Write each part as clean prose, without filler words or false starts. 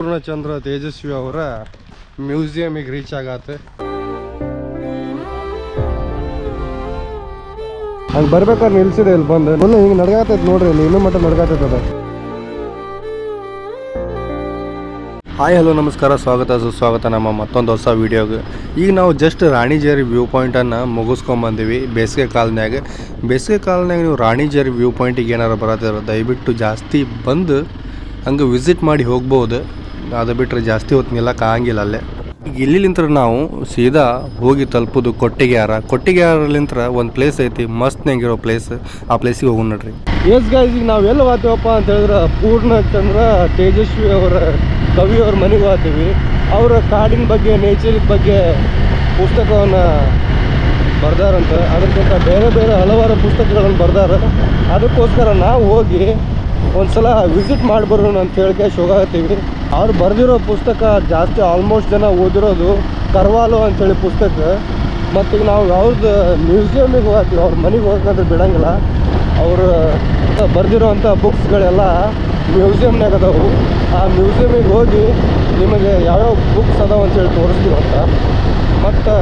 ಪೂರ್ಣಚಂದ್ರ ತೇಜಸ್ವಿ ಅವರ ಮ್ಯೂಸಿಯಮಿಗೆ ರೀಚ್ ಆಗತ್ತೆ. ಹಂಗೆ ಬರ್ಬೇಕಾದ್ರೆ ನಿಲ್ಸಿದೆ ಇಲ್ಲಿ ಬಂದು ಫುಲ್ ಹಿಂಗೆ ನಡ್ಗಾತೈತೆ ನೋಡ್ರಿ, ಇಲ್ಲಿ ಇನ್ನೂ ಮಟ್ಟ ನಡ್ಗಾತೈತದ. ಹಾಯ್ ಹಲೋ ನಮಸ್ಕಾರ, ಸುಸ್ವಾಗತ ನಮ್ಮ ಮತ್ತೊಂದು ಹೊಸ ವೀಡಿಯೋಗೆ. ಈಗ ನಾವು ಜಸ್ಟ್ ರಾಣಿಜೇರಿ ವ್ಯೂ ಪಾಯಿಂಟನ್ನು ಮುಗಿಸ್ಕೊಂಬಂದಿವಿ. ಬೇಸಿಗೆ ಕಾಲನಾಗ ನೀವು ರಾಣಿಜೇರಿ ವ್ಯೂ ಪಾಯಿಂಟಿಗೆ ಏನಾರು ಬರತ್ತಿರ ದಯವಿಟ್ಟು ಜಾಸ್ತಿ ಬಂದು ಹಂಗೆ ವಿಸಿಟ್ ಮಾಡಿ ಹೋಗ್ಬೋದು. ಅದು ಬಿಟ್ಟರೆ ಜಾಸ್ತಿ ಹೊತ್ತು ನಿಲ್ಲಕ್ಕೆ ಆಗಂಗಿಲ್ಲ ಅಲ್ಲೇ. ಈಗ ಇಲ್ಲಿಂತ್ರ ನಾವು ಸೀದಾ ಹೋಗಿ ತಲುಪೋದು ಕೊಟ್ಟಿಗೆಹಾರಲಿಂತ್ರ ಒಂದು ಪ್ಲೇಸ್ ಐತಿ, ಮಸ್ತ್ನಾಗಿರೋ ಪ್ಲೇಸ್. ಆ ಪ್ಲೇಸಿಗೆ ಹೋಗೋಣ ನೋಡ್ರಿ. ಎಸ್ ಗೈಸ್, ಈಗ ನಾವು ಎಲ್ಲಿ ಹೋಗ್ತೀವಪ್ಪ ಅಂತ ಹೇಳಿದ್ರೆ ಪೂರ್ಣಚಂದ್ರ ತೇಜಸ್ವಿ ಅವರ ಕವಿಯವ್ರ ಮನೆಗೆ ಹೋಗ್ತೀವಿ. ಅವರ ಕಾಡಿನ ಬಗ್ಗೆ, ನೇಚರ್ ಬಗ್ಗೆ ಪುಸ್ತಕವನ್ನು ಬರ್ದಾರಂತ. ಅದಕ್ಕಿಂತ ಬೇರೆ ಬೇರೆ ಹಲವಾರು ಪುಸ್ತಕಗಳನ್ನು ಬರ್ದಾರ. ಅದಕ್ಕೋಸ್ಕರ ನಾವು ಹೋಗಿ ಒಂದ್ಸಲ ವಿಸಿಟ್ ಮಾಡಿಬರೋಣ ಅಂತ ಹೇಳಿಕೆ ಹೋಗತ್ತೀವಿ. ಅವ್ರು ಬರೆದಿರೋ ಪುಸ್ತಕ ಜಾಸ್ತಿ ಆಲ್ಮೋಸ್ಟ್ ಜನ ಓದಿರೋದು ಕರ್ವಾಲೋ ಅಂಥೇಳಿ ಪುಸ್ತಕ. ಮತ್ತು ಈಗ ನಾವು ಯಾವ್ದು ಮ್ಯೂಸಿಯಮಿಗೆ ಹೋಗ್ತೀವಿ, ಅವ್ರ ಮನೆಗೆ ಹೋಗಂದ್ರೆ ಬಿಡಂಗಿಲ್ಲ. ಅವರು ಬರೆದಿರೋ ಅಂಥ ಬುಕ್ಸ್ಗಳೆಲ್ಲ ಮ್ಯೂಸಿಯಮ್ನಾಗ ಅದಾವು. ಆ ಮ್ಯೂಸಿಯಮಿಗೆ ಹೋಗಿ ನಿಮಗೆ ಯಾವ್ಯಾವ ಬುಕ್ಸ್ ಅದಾವ ಅಂತೇಳಿ ತೋರಿಸ್ತೀವಿ ಅಂತ. ಮತ್ತು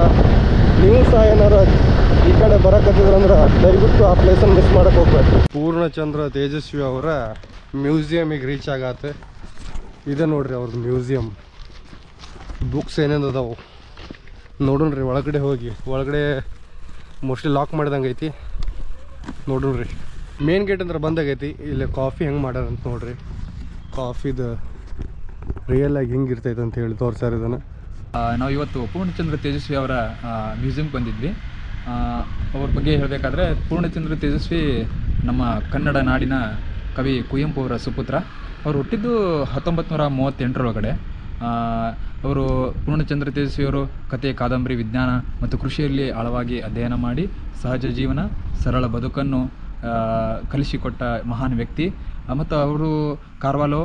ನೀವು ಸಹ ಏನಾರು ಈ ಕಡೆ ಬರಕತ್ತಿದ್ರಂದ್ರೆ ದಯವಿಟ್ಟು ಆ ಪ್ಲೇಸನ್ನು ಮಿಸ್ ಮಾಡೋಕೆ ಹೋಗ್ಬೇಕು. ಪೂರ್ಣಚಂದ್ರ ತೇಜಸ್ವಿ ಅವರ ಮ್ಯೂಸಿಯಮಿಗೆ ರೀಚ್ ಆಗತ್ತೆ. ಇದೆ ನೋಡ್ರಿ ಅವ್ರದ್ದು ಮ್ಯೂಸಿಯಮ್. ಬುಕ್ಸ್ ಏನೇನು ಅದಾವು ನೋಡೋಣ್ರಿ. ಒಳಗಡೆ ಹೋಗಿ, ಒಳಗಡೆ ಮೋಸ್ಟ್ಲಿ ಲಾಕ್ ಮಾಡ್ದಂಗೆ ಐತಿ. ನೋಡೋಣ್ರಿ. ಮೇನ್ ಗೇಟ್ ಅಂದ್ರೆ ಬಂದಾಗೈತಿ. ಇಲ್ಲಿ ಕಾಫಿ ಹೆಂಗೆ ಮಾಡ್ಯಾರ ಅಂತ ನೋಡ್ರಿ. ಕಾಫಿದು ರಿಯಲ್ ಆಗಿ ಹೆಂಗೆ ಇರ್ತೈತೆ ಅಂತ ಹೇಳಿ ತೋರ್ಸಾರ ಇದನ್ನು. ನಾವು ಇವತ್ತು ಪೂರ್ಣಚಂದ್ರ ತೇಜಸ್ವಿ ಅವರ ಮ್ಯೂಸಿಯಮ್ಗೆ ಬಂದಿದ್ವಿ. ಅವ್ರ ಬಗ್ಗೆ ಹೇಳಬೇಕಾದ್ರೆ ಪೂರ್ಣಚಂದ್ರ ತೇಜಸ್ವಿ ನಮ್ಮ ಕನ್ನಡ ನಾಡಿನ ಕವಿ ಕುವೆಂಪು ಅವರ ಸುಪುತ್ರ. ಅವರು ಹುಟ್ಟಿದ್ದು 1938 ಅವರು ಪೂರ್ಣಚಂದ್ರ ತೇಜಸ್ವಿಯವರು ಕತೆ, ಕಾದಂಬರಿ, ವಿಜ್ಞಾನ ಮತ್ತು ಕೃಷಿಯಲ್ಲಿ ಆಳವಾಗಿ ಅಧ್ಯಯನ ಮಾಡಿ ಸಹಜ ಜೀವನ, ಸರಳ ಬದುಕನ್ನು ಕಲಿಸಿಕೊಟ್ಟ ಮಹಾನ್ ವ್ಯಕ್ತಿ. ಮತ್ತು ಅವರು ಕಾರ್ವಾಲೋ,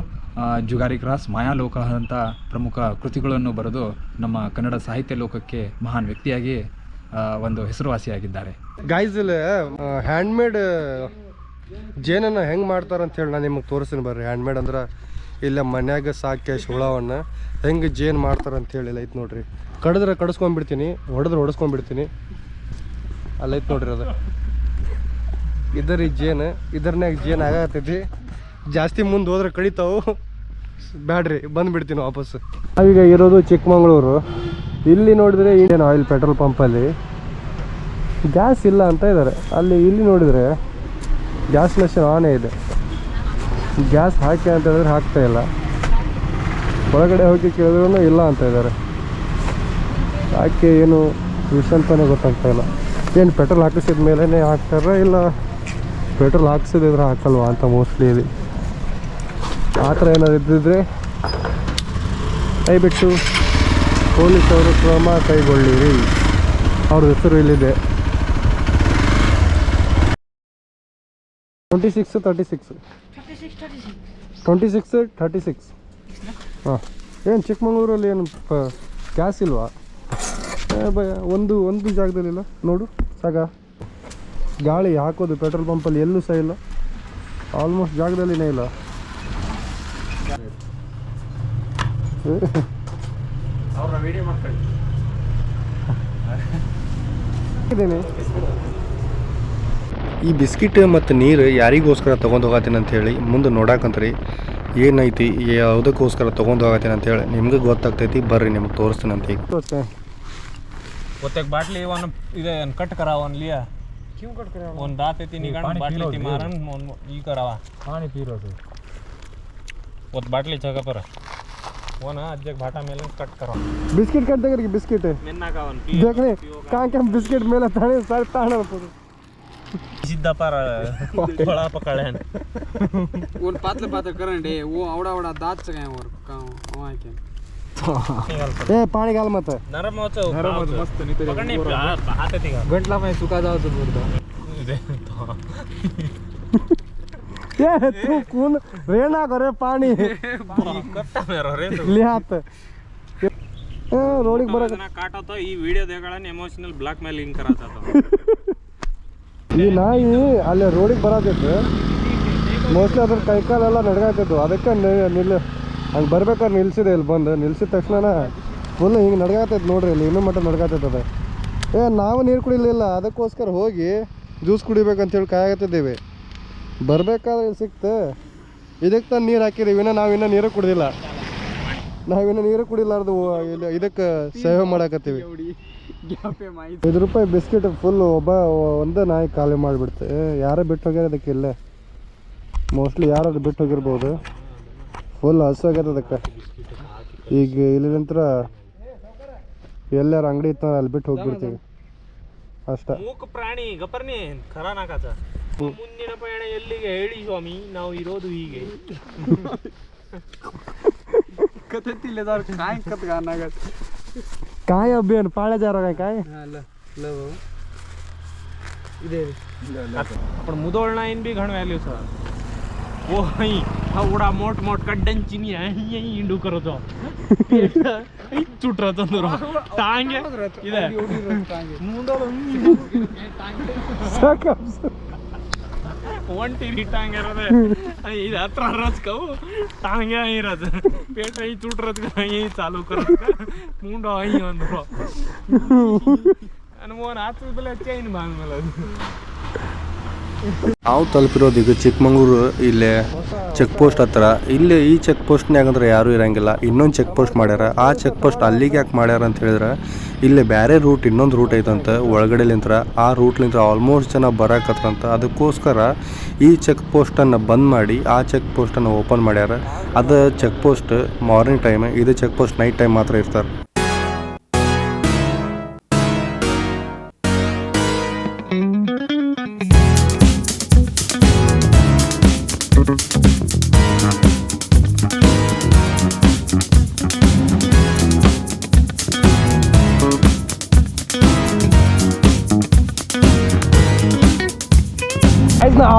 ಜುಗಾರಿ ಕ್ರಾಸ್, ಮಾಯಾಲೋಕ ಅಂತ ಪ್ರಮುಖ ಕೃತಿಗಳನ್ನು ಬರೆದು ನಮ್ಮ ಕನ್ನಡ ಸಾಹಿತ್ಯ ಲೋಕಕ್ಕೆ ಮಹಾನ್ ವ್ಯಕ್ತಿಯಾಗಿ ಒಂದು ಹೆಸರುವಾಸಿಯಾಗಿದ್ದಾರೆ. ಗೈಸ್, ಇಲ್ಲಿ ಹ್ಯಾಂಡ್ಮೇಡ್ ಜೇನನ್ನು ಹೆಂಗೆ ಮಾಡ್ತಾರಂತ ಹೇಳಿ ನಾನು ನಿಮಗೆ ತೋರಿಸ್ತೀನಿ ಬರ್ರಿ. ಹ್ಯಾಂಡ್ಮೇಡ್ ಅಂದ್ರೆ ಇಲ್ಲ ಮನ್ಯಾಗ ಸಾಕೆ ಹುಳವನ್ನು ಹೆಂಗೆ ಜೇನು ಮಾಡ್ತಾರಂತ ಹೇಳಿ ಐತೆ ನೋಡ್ರಿ. ಕಡಿದ್ರೆ ಕಡಿಸ್ಕೊಂಡ್ಬಿಡ್ತೀನಿ, ಹೊಡೆಸ್ಕೊಂಡ್ಬಿಡ್ತೀನಿ. ಅಲ್ಲೈತೆ ನೋಡ್ರಿ ಅದು. ಇದರಿ ಜೇನು, ಇದರ್ನಾಗ ಜೇನು ಆಗತ್ತೈತಿ. ಜಾಸ್ತಿ ಮುಂದೆ ಹೋದ್ರೆ ಕಡಿತಾವು, ಬ್ಯಾಡ್ರಿ ಬಂದುಬಿಡ್ತೀನಿ ವಾಪಸ್ಸು. ನಾವೀಗ ಇರೋದು ಚಿಕ್ಕಮಗಳೂರು. ಇಲ್ಲಿ ನೋಡಿದರೆ ಇಂಡಿಯನ್ ಆಯಿಲ್ ಪೆಟ್ರೋಲ್ ಪಂಪಲ್ಲಿ ಗ್ಯಾಸ್ ಇಲ್ಲ ಅಂತ ಇದ್ದಾರೆ. ಇಲ್ಲಿ ನೋಡಿದರೆ ಗ್ಯಾಸ್ ಮೆಷಿನ್ ಆನೇ ಇದೆ. ಗ್ಯಾಸ್ ಹಾಕಿ ಅಂತ ಹೇಳಿದ್ರೆ ಹಾಕ್ತಾಯಿಲ್ಲ. ಹೊರಗಡೆ ಹೋಗಿ ಕೇಳಿದ್ರೂ ಇಲ್ಲ ಅಂತ ಇದ್ದಾರೆ. ಯಾಕೆ ಏನು ವಿಷಯ ಅಂತಲೇ ಗೊತ್ತಾಗ್ತಾ ಇಲ್ಲ. ಏನು ಪೆಟ್ರೋಲ್ ಹಾಕಿಸಿದ ಮೇಲೇ ಹಾಕ್ತಾರ, ಇಲ್ಲ ಪೆಟ್ರೋಲ್ ಹಾಕ್ಸಿದ್ರೆ ಹಾಕಲ್ವಾ ಅಂತ ಮೋಸ್ಟ್ಲಿ ಇದೆ. ಆ ಥರ ಏನಾದ್ರು ಇದ್ದಿದ್ರೆ ದಯವಿಟ್ಟು ಪೊಲೀಸವರು ಕ್ರಮ ಕೈಗೊಳ್ಳಿರಿ. ಅವ್ರ ಹೆಸರು ಇಲ್ಲಿದೆ. 2636 ಹಾಂ. ಏನು ಚಿಕ್ಕಮಗಳೂರಲ್ಲಿ ಏನು ಗ್ಯಾಸ್ ಇಲ್ವಾ? ಒಂದು ಜಾಗದಲ್ಲಿಲ್ಲ ನೋಡು ಸಾಕ. ಗಾಳಿ ಹಾಕೋದು ಪೆಟ್ರೋಲ್ ಪಂಪಲ್ಲಿ ಎಲ್ಲೂ ಸಹ ಇಲ್ಲ. ಆಲ್ಮೋಸ್ಟ್ ಜಾಗದಲ್ಲಿನೇ ಇಲ್ಲ. ಈ ಬಿಸ್ಕಿಟ್ ಮತ್ತು ನೀರು ಯಾರಿಗೋಸ್ಕರ ತೊಗೊಂಡು ಹೋಗತ್ತೀನಿ ಅಂಥೇಳಿ ಮುಂದೆ ನೋಡಾಕಂತ್ರಿ ಏನೈತಿ, ಯಾವುದಕ್ಕೋಸ್ಕರ ತೊಗೊಂಡು ಹೋಗತ್ತೀನಿ ಅಂತೇಳಿ ನಿಮ್ಗೆ ಗೊತ್ತಾಗ್ತೈತಿ. ಬರ್ರಿ ನಿಮ್ಗೆ ತೋರಿಸ್ತೀನಿ ಅಂತ. ಈಗ बाटली वन इधे कट करा वन लिया क्यों कट करा वन दात इतनी निकाल बाटली ती मारन ई करावा पानी पी रो वो बाटली जगह पर वो ना अजक भाटा मेले कट करो बिस्किट कट देकर बिस्किट मेन्ना का वन देखने कहां के बिस्किट मेला थाने सर ताना पड़े सीधा पर थोड़ा पकड़े हैं वो पातले करन डे वो आवड़ा दात से गए और वहां के ए पानी गाल मत नरम हो मस्त नहीं तो पकड़ने आते थे घंटला में सुखा जाओ तो बोलता ये तू कौन रेना करे पानी कट्टा मेरा रे तो लिहात ए रोडिक बरा काटा तो ಈ ವಿಡಿಯೋ ದೇಗಳನೆ ಎಮೋಷನಲ್ ಬ್ಲಾಕ್ ಮೇಲಿಂಗ್ कराता था ಈ ನಾಯಿ ಅಲ್ಲಿ ರೋಡಿಗೆ ಬರತಿತ್ತು. ಮೋಸ್ಟ್ಲಿ ಅದ್ರ ಕೈಕಾಲೆಲ್ಲ ನಡ್ಗಾಯ್ತಿತ್ತು. ಅದಕ್ಕೆ ಹಂಗೆ ಬರ್ಬೇಕಾದ್ರೆ ನಿಲ್ಸಿದೆ ಇಲ್ಲಿ ಬಂದು ನಿಲ್ಸಿದ ತಕ್ಷಣ ಫುಲ್ ಹಿಂಗೆ ನಡ್ಗಾತೈತೆ ನೋಡ್ರಿ ಇಲ್ಲಿ ಇನ್ನೂ ಮಟ್ಟ ನಡ್ಗಾತೈತದ. ನಾವು ನೀರು ಕುಡಿಲಿಲ್ಲ, ಅದಕ್ಕೋಸ್ಕರ ಹೋಗಿ ಜ್ಯೂಸ್ ಕುಡಿಬೇಕಂತೇಳಿ ಕಾಯಕತ್ತಿದ್ದೀವಿ. ಬರಬೇಕಾದ್ರೆ ಇಲ್ಲಿ ಸಿಕ್ತು, ಇದಕ್ಕೆ ತಂದು ನೀರು ಹಾಕಿದ್ದೀವಿ. ನಾವಿನ್ನೂ ನೀರು ಕುಡಿದಿಲ್ಲ, ನೀರು ಕುಡಿಲಾರ್ದು ಇಲ್ಲಿ ಇದಕ್ಕೆ ಸೇವೆ ಮಾಡಾಕತ್ತೀವಿ. ₹5 ಬಿಸ್ಕಿಟ್ ಫುಲ್ ಒಂದೇ ನಾಯಿ ಖಾಲಿ ಮಾಡಿಬಿಡ್ತೆ. ಯಾರೇ ಬಿಟ್ಟು ಹೋಗ್ಯಾರ ಅದಕ್ಕೆ ಇಲ್ಲೇ, ಮೋಸ್ಟ್ಲಿ ಯಾರಾದ್ರು ಬಿಟ್ಟು ಹೋಗಿರ್ಬೋದು. ಫುಲ್ ಹಸುವಾಗ್ಯದ ಅದಕ್ಕೆ. ಈಗ ಇಲ್ಲಿ ನಂತರ ಎಲ್ಲಾರು ಅಂಗಡಿ ಇತ್ತು ಅಲ್ಲಿ ಬಿಟ್ಟು ಹೋಗ್ಬಿಡ್ತೀವಿ ಅಷ್ಟೇ. ಮೂಕ ಪ್ರಾಣಿ ಗಪರ್ನಿ ಖರ ನಾಕಾಚ. ಮುಂದಿನ ಪಯಣ ಎಲ್ಲಿಗೆ ಹೇಳಿ ಸ್ವಾಮಿ, ನಾವು ಇರೋದು ಹೀಗೆ. काय अभियान पाळ्या जा रहा है काय पण मुदोळना इन भी घण व्हॅल्यू सर. वो हई हा उडा मोठ कड्ड्यांची नी हई इंडू करतो चुट रतंदरो टांगे ಇದೆ ಮುಂದೋಳು ಒಂಟಿ टांगे ಇರೋದೆ ಇದು ಹತ್ರ ರಸ್ಕವು टांगे ಇರೋದು ಪೇಟ ಈ ಚುಟ್ ರಸ್ಕ ಹೈ ಚಾಲು करत ಮುಂಡ ಹೈ ಅಂದ್ರು ಅನುಮೋನ ಆತು ಬೆಲೆ ಚೈನ್ ಬಾಂಗಲ. ನಾವು ತಲುಪಿರೋದು ಈಗ ಚಿಕ್ಕಮಂಗ್ಳೂರು ಇಲ್ಲೇ ಚೆಕ್ ಪೋಸ್ಟ್ ಹತ್ರ. ಇಲ್ಲಿ ಈ ಚೆಕ್ ಪೋಸ್ಟ್ನಾಗ ಅಂದ್ರೆ ಯಾರೂ ಇರೋಂಗಿಲ್ಲ. ಇನ್ನೊಂದು ಚೆಕ್ ಪೋಸ್ಟ್ ಮಾಡ್ಯಾರ. ಆ ಚೆಕ್ ಪೋಸ್ಟ್ ಅಲ್ಲಿಗೆ ಯಾಕೆ ಮಾಡ್ಯಾರ ಅಂತ ಹೇಳಿದ್ರೆ ಇಲ್ಲಿ ಬೇರೆ ರೂಟ್ ಇನ್ನೊಂದು ರೂಟ್ ಐತಂತ ಒಳಗಡೆಲಿಂತ್ರ. ಆ ರೂಟ್ಲಿಂತ್ರ ಆಲ್ಮೋಸ್ಟ್ ಜನ ಬರಾಕತ್ರಂತ. ಅದಕ್ಕೋಸ್ಕರ ಈ ಚೆಕ್ ಪೋಸ್ಟನ್ನು ಬಂದ್ ಮಾಡಿ ಆ ಚೆಕ್ ಪೋಸ್ಟನ್ನು ಓಪನ್ ಮಾಡ್ಯಾರ. ಅದು ಚೆಕ್ ಪೋಸ್ಟ್ ಮಾರ್ನಿಂಗ್ ಟೈಮ್, ಇದು ಚೆಕ್ ಪೋಸ್ಟ್ ನೈಟ್ ಟೈಮ್ ಮಾತ್ರ ಇರ್ತಾರೆ.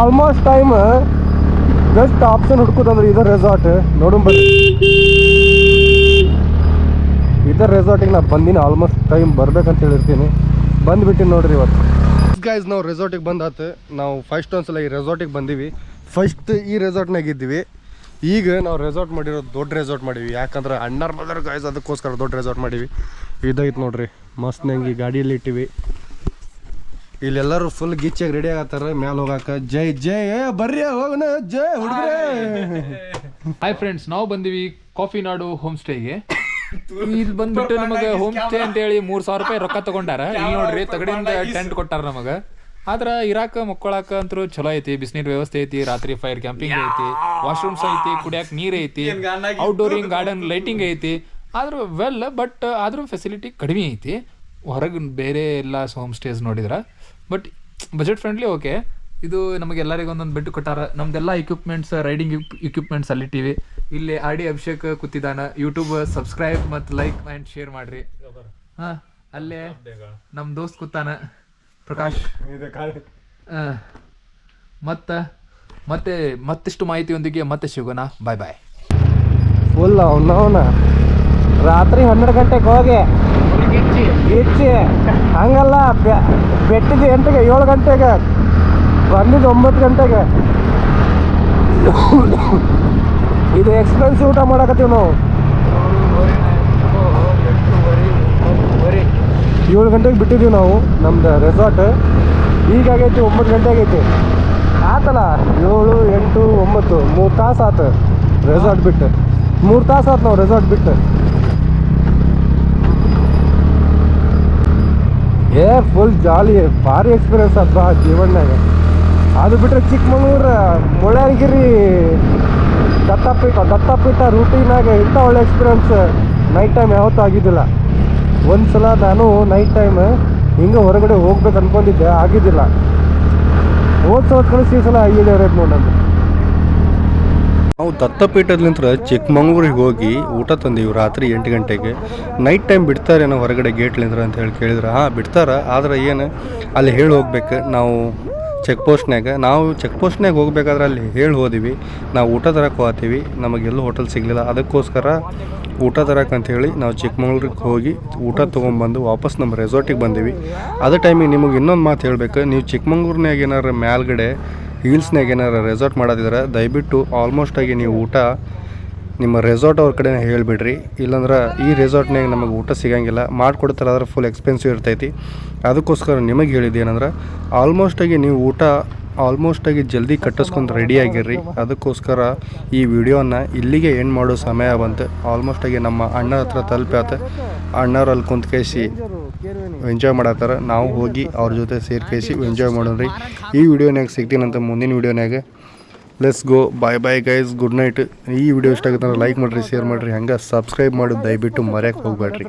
ಆಲ್ಮೋಸ್ಟ್ ಟೈಮ್ ಜಸ್ಟ್ ಆಪ್ಷನ್ ಹುಡ್ಕೋದಂದ್ರೆ ಇದರ ರೆಸಾರ್ಟ್ ನೋಡು ಬರ್ರಿ. ಇದರ ರೆಸಾರ್ಟಿಗೆ ನಾನು ಬಂದಿನಿ. ಆಲ್ಮೋಸ್ಟ್ ಟೈಮ್ ಬರ್ಬೇಕಂತ ಹೇಳಿರ್ತೀನಿ. ಬಂದುಬಿಟ್ಟು ನೋಡ್ರಿ ಇವತ್ತು ಗೈಸ್ ನಾವು ರೆಸಾರ್ಟಿಗೆ ಬಂದಾತು. ನಾವು ಫಸ್ಟ್ ಒಂದ್ಸಲ ಈ ರೆಸಾರ್ಟಿಗೆ ಬಂದೀವಿ. ಫಸ್ಟ್ ಈ ರೆಸಾರ್ಟ್ನಾಗ ಇದ್ದೀವಿ. ಈಗ ನಾವು ರೆಸಾರ್ಟ್ ಮಾಡಿರೋದು ದೊಡ್ಡ ರೆಸಾರ್ಟ್ ಮಾಡೀವಿ. ಯಾಕಂದ್ರೆ ಅಣ್ಣಾರ್ ಮದರ್ ಗೈಸ್ ಅದಕ್ಕೋಸ್ಕರ ದೊಡ್ಡ ರೆಸಾರ್ಟ್ ಮಾಡೀವಿ. ಇದೈತೆ ನೋಡ್ರಿ ಮಸ್ತ್ ನಂಗೆ ಗಾಡಿಯಲ್ಲಿ ಇಟ್ಟಿವಿ. ಇಲ್ಲೆಲ್ಲರೂ ಫುಲ್ ಗಿಚ್ಚಾಗಿ ರೆಡಿ ಆಗತ್ತಾರ ಮ್ಯಾಲ ಹೋಗಾಕ. ಜೈ ಜೈ ಬರ್ರಿ ಹೋಗೋಣ ಜೈ ಹುಡುಗ್ರೆ. ಹಾಯ್ ಫ್ರೆಂಡ್ಸ್, ನಾವು ಬಂದಿವಿ ಕಾಫಿ ನಾಡು ಹೋಮ್ ಸ್ಟೇಗೆ. ಇಲ್ಲಿ ಬಂದ್ಬಿಟ್ಟು ನಮಗೆ ಹೋಮ್ ಸ್ಟೇ ಅಂತ ಹೇಳಿ ₹3,000 ರೊಕ್ಕ ತಗೊಂಡಾರ. ಇಲ್ಲಿ ನೋಡ್ರಿ ತಗಡಿಂದ ಟೆಂಟ್ ಕೊಟ್ಟಾರ ನಮಗ. ಆದ್ರ ಇರಾಕ ಮಕ್ಕೊಳಕ ಅಂತೂ ಚಲೋ ಐತಿ. ಬಿಸಿನೀರ್ ವ್ಯವಸ್ಥೆ ಐತಿ, ರಾತ್ರಿ ಫೈರ್ ಕ್ಯಾಂಪಿಂಗ್ ಐತಿ, ವಾಶ್ರೂಮ್ಸ್ ಐತಿ, ಕುಡಿಯಾಕ ನೀರ್ ಐತಿ, ಔಟ್ಡೋರಿಂಗ್ ಗಾರ್ಡನ್ ಲೈಟಿಂಗ್ ಐತಿ. ಆದ್ರೂ ಬಟ್ ಆದ್ರೂ ಫೆಸಿಲಿಟಿ ಕಡಿಮೆ ಐತಿ. ಹೊರಗೆ ಬೇರೆ ಎಲ್ಲ ಹೋಮ್ ಸ್ಟೇಸ್ ನೋಡಿದ್ರ ಬಟ್ ಬಜೆಟ್ ಫ್ರೆಂಡ್ಲಿ ಓಕೆ. ಇದು ನಮಗೆ ಎಲ್ಲರಿಗೂ ಒಂದೊಂದು ಬೆಡ್ ಕೊಟ್ಟಾರ. ನಮ್ದೆಲ್ಲ ಇಕ್ವಿಪ್ಮೆಂಟ್ಸ್, ರೈಡಿಂಗ್ ಇಕ್ವಿಪ್ಮೆಂಟ್ಸ್ ಅಲ್ಲಿಟ್ಟಿವಿ. ಇಲ್ಲಿ RD ಅಭಿಷೇಕ್ ಕೂತಿದ್ದಾನ. ಯೂಟ್ಯೂಬ್ ಸಬ್ಸ್ಕ್ರೈಬ್ ಮತ್ತು ಲೈಕ್ ಆ್ಯಂಡ್ ಶೇರ್ ಮಾಡ್ರಿ. ಹಾಂ, ಅಲ್ಲೇ ನಮ್ಮ ದೋಸ್ತ್ ಕೂತಾನ ಪ್ರಕಾಶ್. ಮತ್ತಿಷ್ಟು ಮಾಹಿತಿಯೊಂದಿಗೆ ಮತ್ತೆ ಸಿಗೋಣ. ಬಾಯ್ ಬಾಯ್. ಫುಲ್ ಅವನವನ ರಾತ್ರಿ 12 ಗಂಟೆಗೆ ಹೋಗಿ ಗಿಚ್ಚಿ ಹಂಗಲ್ಲ. ಬೆಟ್ಟಿದ್ದು 8ಗೆ 7 ಗಂಟೆಗೆ ಬಂದಿದ್ದು 9 ಗಂಟೆಗೆ. ಇದು ಎಕ್ಸ್ಪೆನ್ಸಿವ್ ಊಟ ಮಾಡಕತ್ತೀವಿ ನಾವು. 7 ಗಂಟೆಗೆ ಬಿಟ್ಟಿದ್ದೀವಿ ನಾವು ನಮ್ದು ರೆಸಾರ್ಟ್. ಈಗಾಗೈತಿ 9 ಗಂಟೆ ಆಗೈತಿ. ಆತಲ್ಲ 7, 8, 9 3 ತಾಸು ಆತು ರೆಸಾರ್ಟ್ ಬಿಟ್ಟು. 3 ತಾಸು ಆತು ನಾವು ರೆಸಾರ್ಟ್ ಬಿಟ್ಟು. ಫುಲ್ ಜಾಲಿ ಭಾರಿ ಎಕ್ಸ್ಪೀರಿಯನ್ಸ್ ಆಯ್ತು ಆ ಜೀವನದಾಗ. ಅದು ಬಿಟ್ಟರೆ ಚಿಕ್ಕಮಂಗ್ಳೂರು ಮುಳ್ಳಯ್ಯನಗಿರಿ ದತ್ತಪೀಠ ರೂಟಿನಾಗ ಇಂಥ ಒಳ್ಳೆ ಎಕ್ಸ್ಪೀರಿಯನ್ಸ್ ನೈಟ್ ಟೈಮ್ ಯಾವತ್ತೂ ಆಗಿದ್ದಿಲ್ಲ. ಒಂದು ಸಲ ನಾನು ನೈಟ್ ಟೈಮ್ ಹಿಂಗೆ ಹೊರಗಡೆ ಹೋಗ್ಬೇಕು ಅಂದ್ಕೊಂಡಿದ್ದೆ, ಆಗಿದ್ದಿಲ್ಲ. ಸಲ ಕಳಿಸಿ ಈ ಸಲ ಐದು ನೋಡೋದು. ನಾವು ದತ್ತಪೀಠದಿಂದ ಚಿಕ್ಕಮಂಗ್ಳೂರಿಗೆ ಹೋಗಿ ಊಟ ತಂದೀವಿ ರಾತ್ರಿ 8 ಗಂಟೆಗೆ. ನೈಟ್ ಟೈಮ್ ಬಿಡ್ತಾರೇನೋ ಹೊರಗಡೆ ಗೇಟ್ಲಿಂದ್ರ ಅಂತ ಹೇಳಿ ಕೇಳಿದ್ರೆ ಹಾಂ ಬಿಡ್ತಾರೆ. ಆದ್ರೆ ಏನು ಅಲ್ಲಿ ಹೇಳಿ ಹೋಗ್ಬೇಕು ನಾವು ಚೆಕ್ ಪೋಸ್ಟ್ನಾಗ ಹೋಗ್ಬೇಕಾದ್ರೆ ಅಲ್ಲಿ ಹೇಳಿ ಹೋದಿವಿ ನಾವು ಊಟ ತರಕ್ಕೆ ಹೋಗ್ತೀವಿ. ನಮಗೆಲ್ಲೂ ಹೋಟೆಲ್ ಸಿಗಲಿಲ್ಲ. ಅದಕ್ಕೋಸ್ಕರ ಊಟ ತರಕ್ಕೆ ಅಂಥೇಳಿ ನಾವು ಚಿಕ್ಕಮಂಗ್ಳೂರಿಗೆ ಹೋಗಿ ಊಟ ತೊಗೊಂಬಂದು ವಾಪಸ್ ನಮ್ಮ ರೆಸಾರ್ಟಿಗೆ ಬಂದೀವಿ. ಅದೇ ಟೈಮಿಗೆ ನಿಮಗೆ ಇನ್ನೊಂದು ಮಾತು ಹೇಳಬೇಕು. ನೀವು ಚಿಕ್ಕಮಂಗ್ಳೂರ್ನಾಗ ಏನಾರು ಮೇಲ್ಗಡೆ ಹಿಲ್ಸ್ನಾಗ ಏನಾರು ರೆಸಾರ್ಟ್ ಮಾಡೋದಿದ್ರೆ ದಯವಿಟ್ಟು ಆಲ್ಮೋಸ್ಟ್ ಆಗಿ ನೀವು ಊಟ ನಿಮ್ಮ ರೆಸಾರ್ಟ್ ಅವ್ರ ಕಡೆ ಹೇಳಿಬಿಡ್ರಿ. ಇಲ್ಲಾಂದ್ರೆ ಈ ರೆಸಾರ್ಟ್ನಾಗ ನಮಗೆ ಊಟ ಸಿಗಂಗಿಲ್ಲ, ಮಾಡಿಕೊಡ್ತಾರೆ ಆದ್ರೆ ಫುಲ್ ಎಕ್ಸ್ಪೆನ್ಸಿವ್ ಇರ್ತೈತಿ. ಅದಕ್ಕೋಸ್ಕರ ನಿಮಗೆ ಹೇಳಿದ್ದು ಏನಂದ್ರೆ ಆಲ್ಮೋಸ್ಟಾಗಿ ನೀವು ಊಟ ಆಲ್ಮೋಸ್ಟಾಗಿ ಜಲ್ದಿ ಕಟ್ಟಿಸ್ಕೊಂಡು ರೆಡಿಯಾಗಿರ್ರಿ. ಅದಕ್ಕೋಸ್ಕರ ಈ ವಿಡಿಯೋನ ಇಲ್ಲಿಗೆ ಎಂಡ್ ಮಾಡೋ ಸಮಯ ಬಂತು. ಆಲ್ಮೋಸ್ಟಾಗಿ ನಮ್ಮ ಅಣ್ಣರ ಹತ್ರ ತಲುಪಾತ. ಅಣ್ಣವ್ರು ಅಲ್ಲಿ ಕುಂತ ಕೈಸಿ ಎಂಜಾಯ್ ಮಾಡತ್ತಾರ. ನಾವು ಹೋಗಿ ಅವ್ರ ಜೊತೆ ಸೇರಿ ಕೈಸಿ ಎಂಜಾಯ್ ಮಾಡೋಣ್ರಿ. ಈ ವಿಡಿಯೋನಾಗ ಸಿಗ್ತೀನಂತ ಮುಂದಿನ ವಿಡಿಯೋನಾಗ. Let's go, bye bye guys, good night. ಈ ವಿಡಿಯೋ ಇಷ್ಟ ಆಗುತ್ತೆ ಅಂದ್ರೆ ಲೈಕ್ ಮಾಡಿರಿ, ಶೇರ್ ಮಾಡಿರಿ, ಹಂಗೆ ಸಬ್ಸ್ಕ್ರೈಬ್ ಮಾಡೋದು ದಯವಿಟ್ಟು ಮರೆಯೋಕ್ಕೆ ಹೋಗ್ಬೇಡ್ರಿ.